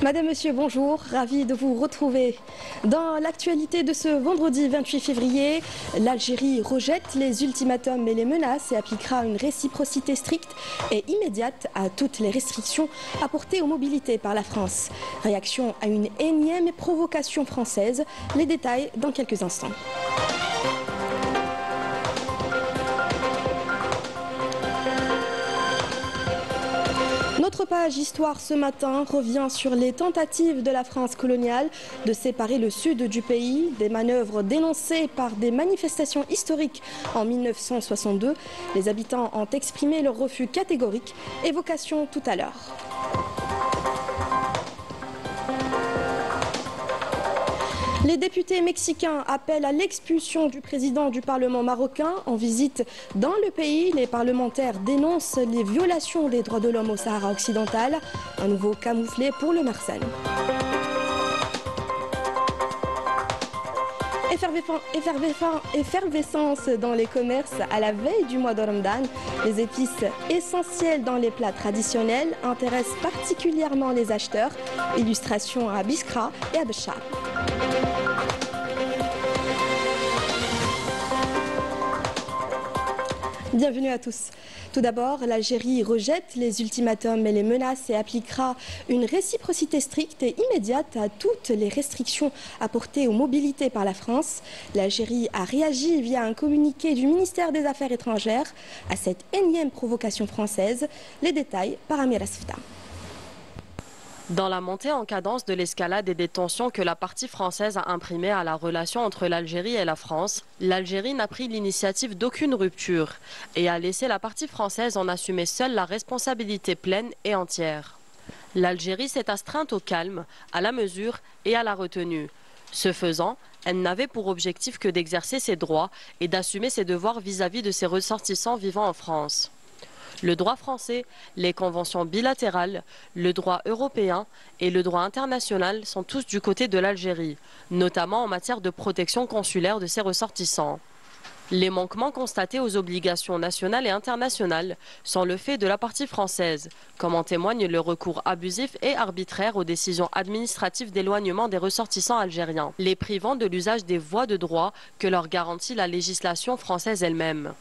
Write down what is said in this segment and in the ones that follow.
Madame, Monsieur, bonjour, ravi de vous retrouver. Dans l'actualité de ce vendredi 28 février, l'Algérie rejette les ultimatums et les menaces et appliquera une réciprocité stricte et immédiate à toutes les restrictions apportées aux mobilités par la France. Réaction à une énième provocation française, les détails dans quelques instants. Notre page Histoire ce matin revient sur les tentatives de la France coloniale de séparer le sud du pays, des manœuvres dénoncées par des manifestations historiques en 1962. Les habitants ont exprimé leur refus catégorique. Évocation tout à l'heure. Les députés mexicains appellent à l'expulsion du président du Parlement marocain en visite dans le pays. Les parlementaires dénoncent les violations des droits de l'homme au Sahara occidental, un nouveau camouflet pour le Marsan. Effervescence dans les commerces à la veille du mois de Ramadan. Les épices essentielles dans les plats traditionnels intéressent particulièrement les acheteurs. Illustration à Biskra et à Béchar. Bienvenue à tous. Tout d'abord, l'Algérie rejette les ultimatums et les menaces et appliquera une réciprocité stricte et immédiate à toutes les restrictions apportées aux mobilités par la France. L'Algérie a réagi via un communiqué du ministère des Affaires étrangères à cette énième provocation française. Les détails par Amira Sfta. Dans la montée en cadence de l'escalade et des tensions que la partie française a imprimées à la relation entre l'Algérie et la France, l'Algérie n'a pris l'initiative d'aucune rupture et a laissé la partie française en assumer seule la responsabilité pleine et entière. L'Algérie s'est astreinte au calme, à la mesure et à la retenue. Ce faisant, elle n'avait pour objectif que d'exercer ses droits et d'assumer ses devoirs vis-à-vis de ses ressortissants vivant en France. Le droit français, les conventions bilatérales, le droit européen et le droit international sont tous du côté de l'Algérie, notamment en matière de protection consulaire de ses ressortissants. Les manquements constatés aux obligations nationales et internationales sont le fait de la partie française, comme en témoigne le recours abusif et arbitraire aux décisions administratives d'éloignement des ressortissants algériens, les privant de l'usage des voies de droit que leur garantit la législation française elle-même.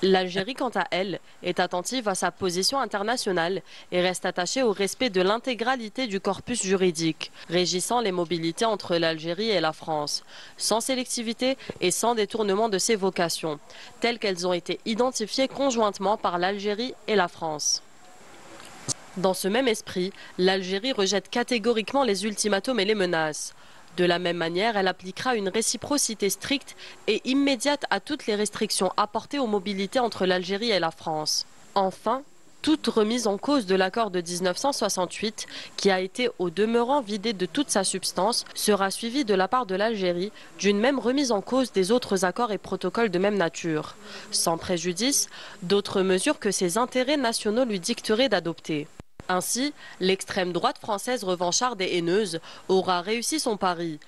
L'Algérie, quant à elle, est attentive à sa position internationale et reste attachée au respect de l'intégralité du corpus juridique, régissant les mobilités entre l'Algérie et la France, sans sélectivité et sans détournement de ses vocations, telles qu'elles ont été identifiées conjointement par l'Algérie et la France. Dans ce même esprit, l'Algérie rejette catégoriquement les ultimatums et les menaces. De la même manière, elle appliquera une réciprocité stricte et immédiate à toutes les restrictions apportées aux mobilités entre l'Algérie et la France. Enfin, toute remise en cause de l'accord de 1968, qui a été au demeurant vidé de toute sa substance, sera suivie de la part de l'Algérie d'une même remise en cause des autres accords et protocoles de même nature, sans préjudice d'autres mesures que ses intérêts nationaux lui dicteraient d'adopter. Ainsi, l'extrême droite française revancharde et haineuse aura réussi son pari.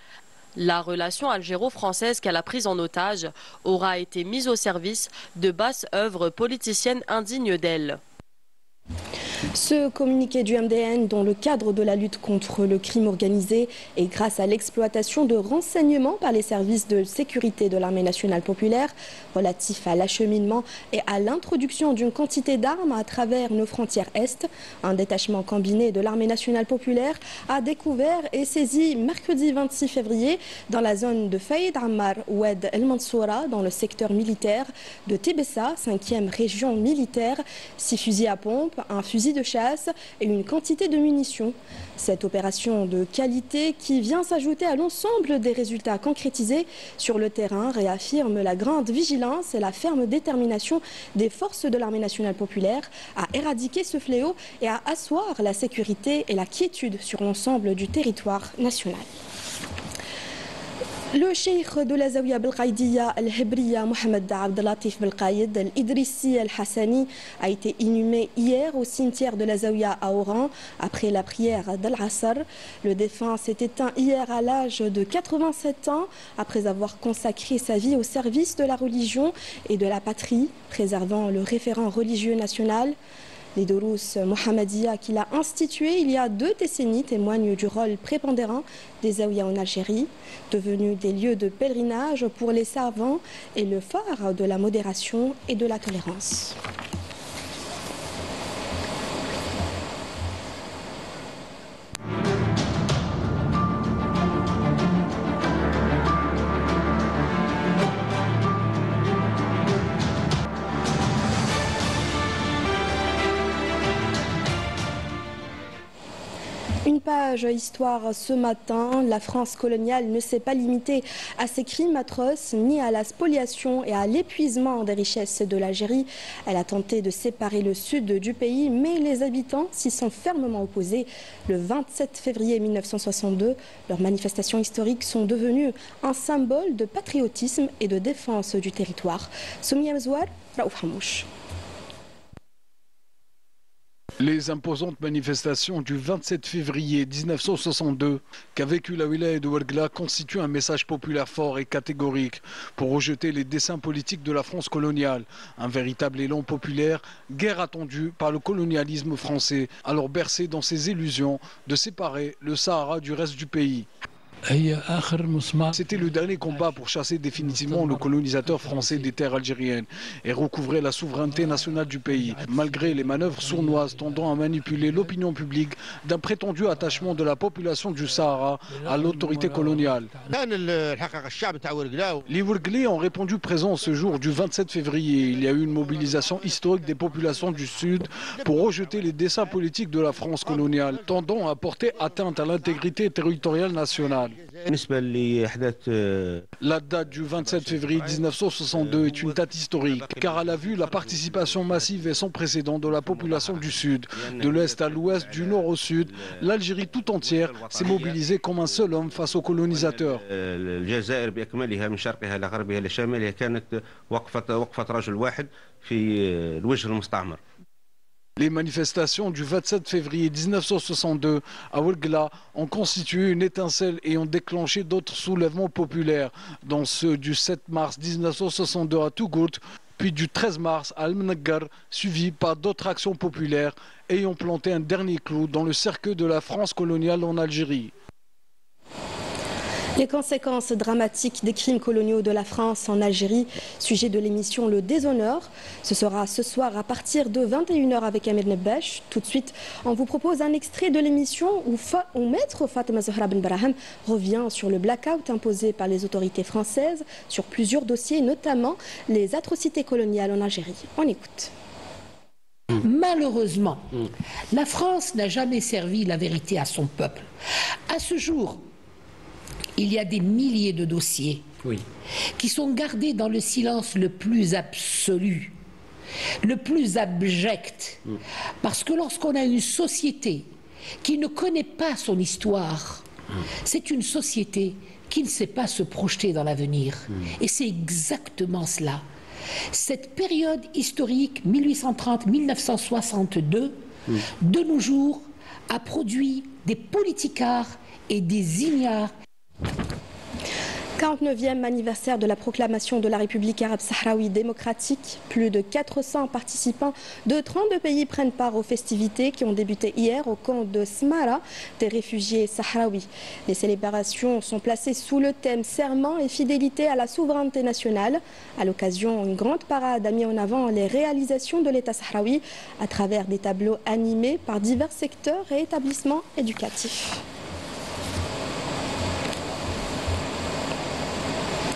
La relation algéro-française qu'elle a prise en otage aura été mise au service de basses œuvres politiciennes indignes d'elle. Ce communiqué du MDN, dans le cadre de la lutte contre le crime organisé et grâce à l'exploitation de renseignements par les services de sécurité de l'armée nationale populaire, relatif à l'acheminement et à l'introduction d'une quantité d'armes à travers nos frontières Est, un détachement combiné de l'armée nationale populaire a découvert et saisi mercredi 26 février dans la zone de Faïd Ammar Oued El Mansoura, dans le secteur militaire de Tébessa, 5e région militaire, 6 fusils à pompe, un fusil de chasse et une quantité de munitions. Cette opération de qualité qui vient s'ajouter à l'ensemble des résultats concrétisés sur le terrain réaffirme la grande vigilance et la ferme détermination des forces de l'armée nationale populaire à éradiquer ce fléau et à asseoir la sécurité et la quiétude sur l'ensemble du territoire national. Le cheikh de la Zawiya Belqaïdiya Al-Hebriya, Mohamed Abdelatif Belqaïd Al-Idrissi Al-Hassani, a été inhumé hier au cimetière de la Zawiya à Oran après la prière d'Al-Asr. Le défunt s'est éteint hier à l'âge de 87 ans après avoir consacré sa vie au service de la religion et de la patrie, préservant le référent religieux national. Les Durous Mohammedia qu'il a institués il y a 2 décennies témoignent du rôle prépondérant des Zaouïas en Algérie, devenus des lieux de pèlerinage pour les savants et le phare de la modération et de la tolérance. Une page histoire ce matin. La France coloniale ne s'est pas limitée à ces crimes atroces, ni à la spoliation et à l'épuisement des richesses de l'Algérie. Elle a tenté de séparer le sud du pays, mais les habitants s'y sont fermement opposés. Le 27 février 1962, leurs manifestations historiques sont devenues un symbole de patriotisme et de défense du territoire. Soumia Mzouar, Raouf Hamouch. Les imposantes manifestations du 27 février 1962 qu'a vécu la wilaya de Ouargla constituent un message populaire fort et catégorique pour rejeter les desseins politiques de la France coloniale. Un véritable élan populaire, guère attendu par le colonialisme français, alors bercé dans ses illusions de séparer le Sahara du reste du pays. C'était le dernier combat pour chasser définitivement le colonisateur français des terres algériennes et recouvrer la souveraineté nationale du pays, malgré les manœuvres sournoises tendant à manipuler l'opinion publique d'un prétendu attachement de la population du Sahara à l'autorité coloniale. Les Ouarglis ont répondu présent ce jour du 27 février. Il y a eu une mobilisation historique des populations du Sud pour rejeter les desseins politiques de la France coloniale, tendant à porter atteinte à l'intégrité territoriale nationale. La date du 27 février 1962 est une date historique car elle a vu la participation massive et sans précédent de la population du Sud. De l'Est à l'Ouest, du Nord au Sud, l'Algérie tout entière s'est mobilisée comme un seul homme face aux colonisateurs. Les manifestations du 27 février 1962 à Ouargla ont constitué une étincelle et ont déclenché d'autres soulèvements populaires, dont ceux du 7 mars 1962 à Tougout, puis du 13 mars à Al-Menaggar, suivis par d'autres actions populaires ayant planté un dernier clou dans le cercueil de la France coloniale en Algérie. Les conséquences dramatiques des crimes coloniaux de la France en Algérie, sujet de l'émission Le Déshonneur. Ce sera ce soir à partir de 21 h avec Amir Nebbesh. Tout de suite, on vous propose un extrait de l'émission où Maître Fatma Zahra Ben Baraham revient sur le blackout imposé par les autorités françaises sur plusieurs dossiers, notamment les atrocités coloniales en Algérie. On écoute. Malheureusement, la France n'a jamais servi la vérité à son peuple. À ce jour, il y a des milliers de dossiers qui sont gardés dans le silence le plus absolu, le plus abject. Parce que lorsqu'on a une société qui ne connaît pas son histoire, c'est une société qui ne sait pas se projeter dans l'avenir. Et c'est exactement cela. Cette période historique 1830-1962, de nos jours, a produit des politicards et des ignares. 49e anniversaire de la proclamation de la République arabe sahraoui démocratique. Plus de 400 participants de 32 pays prennent part aux festivités qui ont débuté hier au camp de Smara des réfugiés sahraouis. Les célébrations sont placées sous le thème serment et fidélité à la souveraineté nationale. À l'occasion, une grande parade a mis en avant les réalisations de l'État sahraoui à travers des tableaux animés par divers secteurs et établissements éducatifs.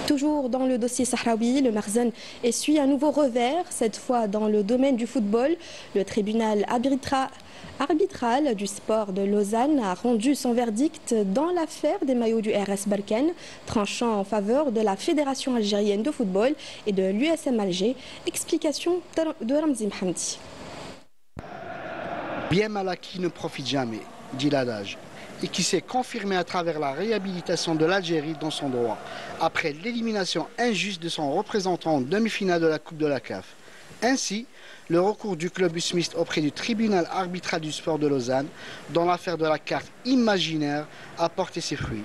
Toujours dans le dossier sahraoui, le Marzen essuie un nouveau revers, cette fois dans le domaine du football. Le tribunal arbitral du sport de Lausanne a rendu son verdict dans l'affaire des maillots du RS Berkane, tranchant en faveur de la Fédération algérienne de football et de l'USM Alger. Explication de Ramzi Mhamdi. Bien mal acquis ne profite jamais, dit l'adage, et qui s'est confirmé à travers la réhabilitation de l'Algérie dans son droit, après l'élimination injuste de son représentant en demi-finale de la Coupe de la CAF. Ainsi, le recours du club usmiste auprès du tribunal arbitral du sport de Lausanne, dans l'affaire de la carte imaginaire, a porté ses fruits.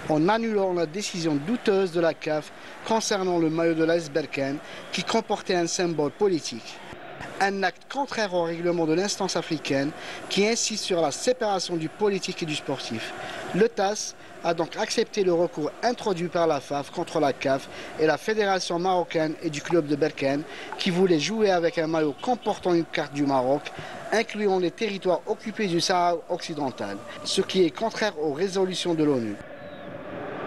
En annulant la décision douteuse de la CAF concernant le maillot de l'AS Berkane, qui comportait un symbole politique. Un acte contraire au règlement de l'instance africaine qui insiste sur la séparation du politique et du sportif. Le TAS a donc accepté le recours introduit par la FAF contre la CAF et la Fédération marocaine et du club de Berkane qui voulait jouer avec un maillot comportant une carte du Maroc, incluant les territoires occupés du Sahara occidental, ce qui est contraire aux résolutions de l'ONU.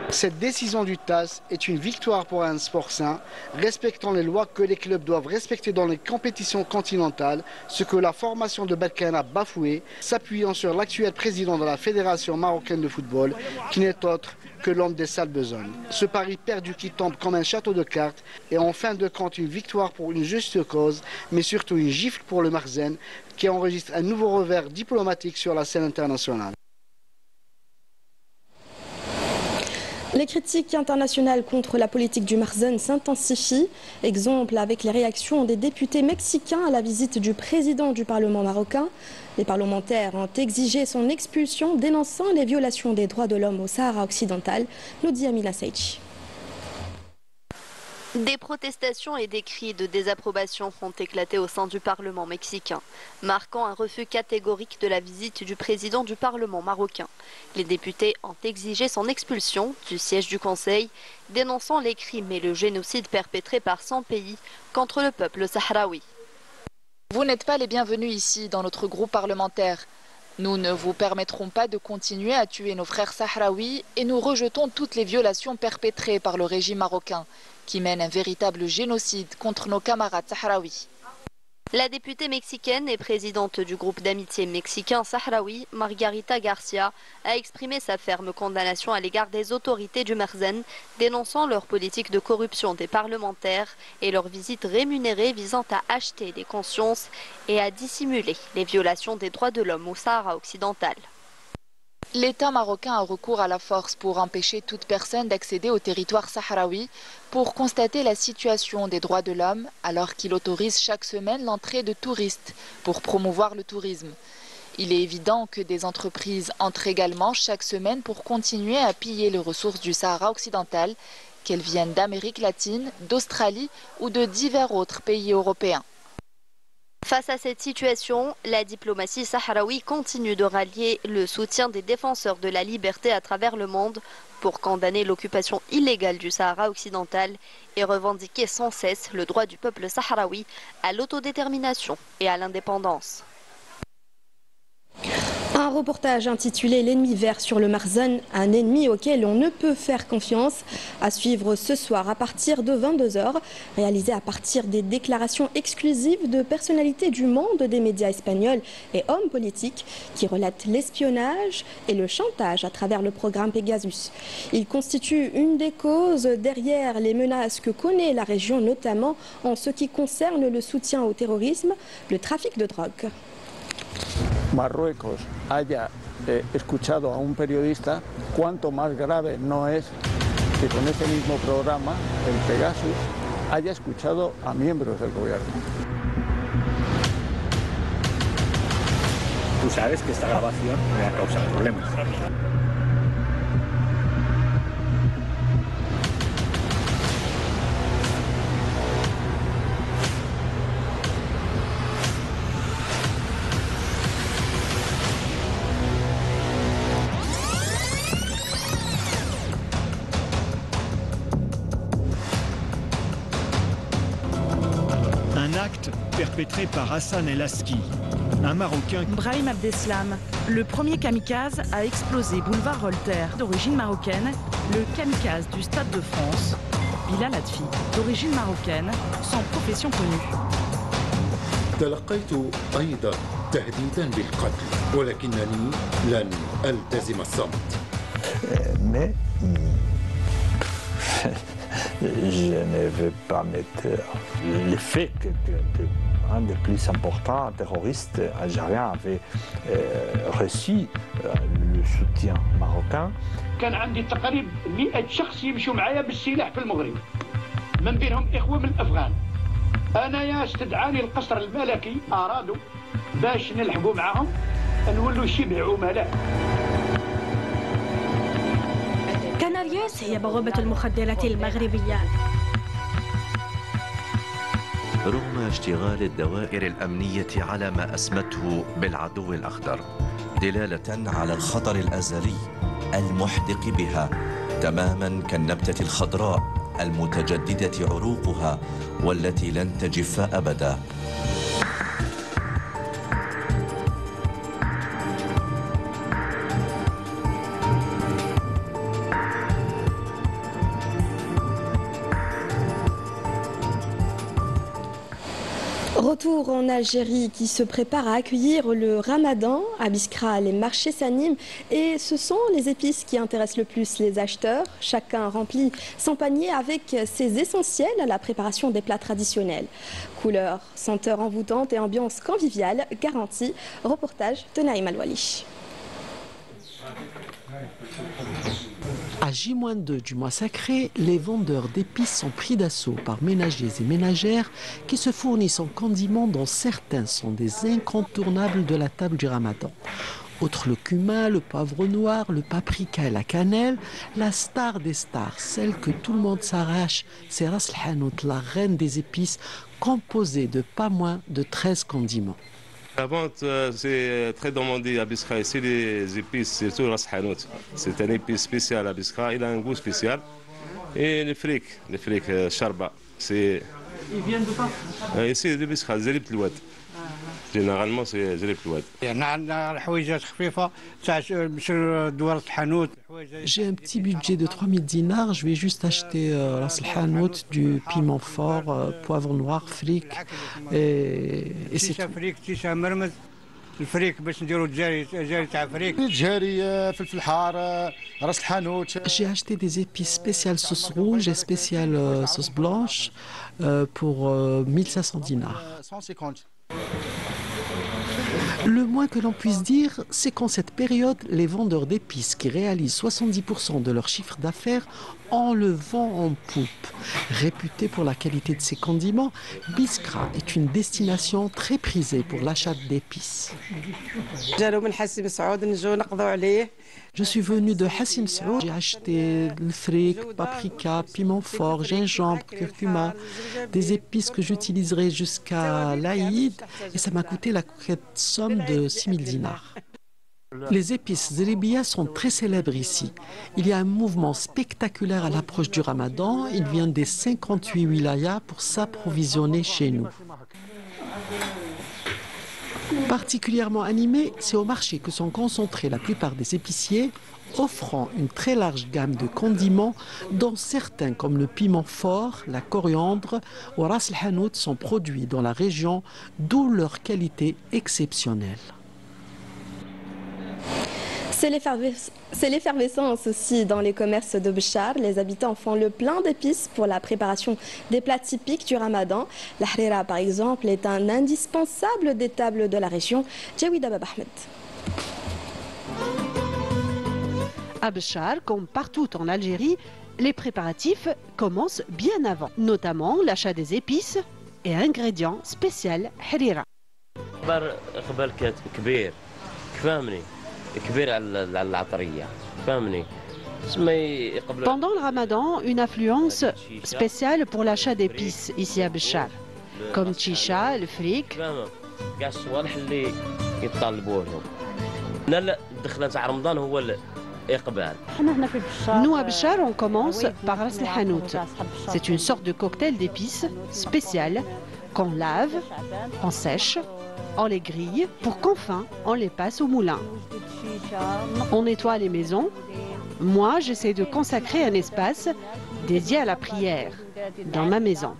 Cette décision du TAS est une victoire pour un sport sain, respectant les lois que les clubs doivent respecter dans les compétitions continentales, ce que la formation de Berkane a bafoué, s'appuyant sur l'actuel président de la Fédération marocaine de football, qui n'est autre que l'homme des sales besognes. Ce pari perdu qui tombe comme un château de cartes est en fin de compte une victoire pour une juste cause, mais surtout une gifle pour le Makhzen, qui enregistre un nouveau revers diplomatique sur la scène internationale. Les critiques internationales contre la politique du Makhzen s'intensifient. Exemple avec les réactions des députés mexicains à la visite du président du Parlement marocain. Les parlementaires ont exigé son expulsion, dénonçant les violations des droits de l'homme au Sahara occidental, nous dit Amina Seichi. Des protestations et des cris de désapprobation ont éclaté au sein du Parlement mexicain, marquant un refus catégorique de la visite du président du Parlement marocain. Les députés ont exigé son expulsion du siège du Conseil, dénonçant les crimes et le génocide perpétrés par 100 pays contre le peuple sahraoui. Vous n'êtes pas les bienvenus ici dans notre groupe parlementaire. Nous ne vous permettrons pas de continuer à tuer nos frères sahraouis et nous rejetons toutes les violations perpétrées par le régime marocain, qui mène un véritable génocide contre nos camarades sahraouis. La députée mexicaine et présidente du groupe d'amitié mexicain sahraoui, Margarita Garcia, a exprimé sa ferme condamnation à l'égard des autorités du Makhzen, dénonçant leur politique de corruption des parlementaires et leur visite rémunérée visant à acheter les consciences et à dissimuler les violations des droits de l'homme au Sahara occidental. L'État marocain a recours à la force pour empêcher toute personne d'accéder au territoire sahraoui pour constater la situation des droits de l'homme alors qu'il autorise chaque semaine l'entrée de touristes pour promouvoir le tourisme. Il est évident que des entreprises entrent également chaque semaine pour continuer à piller les ressources du Sahara occidental, qu'elles viennent d'Amérique latine, d'Australie ou de divers autres pays européens. Face à cette situation, la diplomatie sahraoui continue de rallier le soutien des défenseurs de la liberté à travers le monde pour condamner l'occupation illégale du Sahara occidental et revendiquer sans cesse le droit du peuple sahraoui à l'autodétermination et à l'indépendance. Un reportage intitulé « L'ennemi vert sur le Makhzen, un ennemi auquel on ne peut faire confiance » à suivre ce soir à partir de 22 h, réalisé à partir des déclarations exclusives de personnalités du monde des médias espagnols et hommes politiques qui relatent l'espionnage et le chantage à travers le programme Pegasus. Il constitue une des causes derrière les menaces que connaît la région, notamment en ce qui concerne le soutien au terrorisme, le trafic de drogue. Marruecos haya escuchado a un periodista, cuanto más grave no es que con ese mismo programa, el Pegasus, haya escuchado a miembros del gobierno. Tú sabes que esta grabación me ha causado problemas. Perpétré par Hassan El Aski, un Marocain. Brahim Abdeslam, le premier kamikaze à exploser boulevard Voltaire, d'origine marocaine, le kamikaze du Stade de France, Bilal Adfi, d'origine marocaine, sans profession connue. تلقيت أيضا تهديدا بالقتل ولكنني لن ألتزم الصمت. Mais je ne veux pas mettre le fait que un des plus importants terroristes algériens avait reçu le soutien marocain. كان عندي تقريبا 100 شخص يمشوا معايا بالسلاح في المغرب من بينهم إخوة من الأفغان. أنايا استدعاني القصر الملكي أرادوا باش نلحقوا معهم نولوا شبه عملاء. كناريوس هي بوابة المخدرات المغربية. رغم اشتغال الدوائر الأمنية على ما أسمته بالعدو الأخضر، دلالة على الخطر الأزلي المحدق بها تماما كالنبتة الخضراء المتجددة عروقها والتي لن تجف أبدا. Retour en Algérie qui se prépare à accueillir le Ramadan. À Biskra, les marchés s'animent et ce sont les épices qui intéressent le plus les acheteurs. Chacun remplit son panier avec ses essentiels à la préparation des plats traditionnels. Couleurs, senteurs envoûtantes et ambiance conviviale garantie. Reportage de Naïm Al-Wali. À J-2 du mois sacré, les vendeurs d'épices sont pris d'assaut par ménagers et ménagères qui se fournissent en condiments dont certains sont des incontournables de la table du Ramadan. Outre le cumin, le poivre noir, le paprika et la cannelle, la star des stars, celle que tout le monde s'arrache, c'est Ras El Hanout, la reine des épices, composée de pas moins de 13 condiments. La vente, c'est très demandé à Biskra. Ici, les épices, surtout Ras El Hanout. C'est un épice spécial à Biskra. Il a un goût spécial. Et les fric charba. Ils viennent de part ici, de Biskra, Zerib Tlouad. Généralement, c'est Zerib Tlouad. J'ai un petit budget de 3000 dinars. Je vais juste acheter Ras El Hanout, du piment fort, poivre noir, fric. Et c'est tout. J'ai acheté des épices spéciales sauce rouge et spéciales sauce blanche pour 1500 dinars. Le moins que l'on puisse dire, c'est qu'en cette période, les vendeurs d'épices qui réalisent 70% de leur chiffre d'affaires en le vent en poupe. Réputé pour la qualité de ses condiments, Biskra est une destination très prisée pour l'achat d'épices. Je suis venu de Hassim Saoud, j'ai acheté le fric, paprika, piment fort, gingembre, curcuma, des épices que j'utiliserai jusqu'à l'Aïd et ça m'a coûté la coquette somme de 6000 dinars. Les épices Zeribia sont très célèbres ici. Il y a un mouvement spectaculaire à l'approche du Ramadan. Il vient des 58 wilayas pour s'approvisionner chez nous. Particulièrement animé, c'est au marché que sont concentrés la plupart des épiciers, offrant une très large gamme de condiments, dont certains comme le piment fort, la coriandre ou Ras El Hanout sont produits dans la région, d'où leur qualité exceptionnelle. C'est l'effervescence aussi dans les commerces de Béchar. Les habitants font le plein d'épices pour la préparation des plats typiques du Ramadan. La harira, par exemple, est un indispensable des tables de la région. Jawida Bab Ahmed. À Béchar, comme partout en Algérie, les préparatifs commencent bien avant, notamment l'achat des épices et ingrédients spéciaux harira. Pendant le Ramadan, une affluence spéciale pour l'achat d'épices ici à Béchar, comme chicha, le fric. Nous à Béchar, on commence par Ras El Hanout. C'est une sorte de cocktail d'épices spécial qu'on lave, on sèche, on les grille pour qu'enfin on les passe au moulin. On nettoie les maisons. Moi, j'essaie de consacrer un espace dédié à la prière dans ma maison.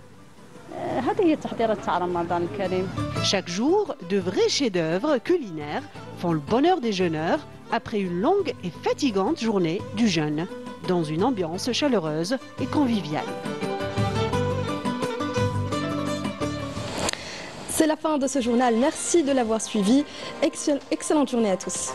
Chaque jour, de vrais chefs-d'œuvre culinaires font le bonheur des jeûneurs après une longue et fatigante journée du jeûne, dans une ambiance chaleureuse et conviviale. C'est la fin de ce journal. Merci de l'avoir suivi. Excellente journée à tous.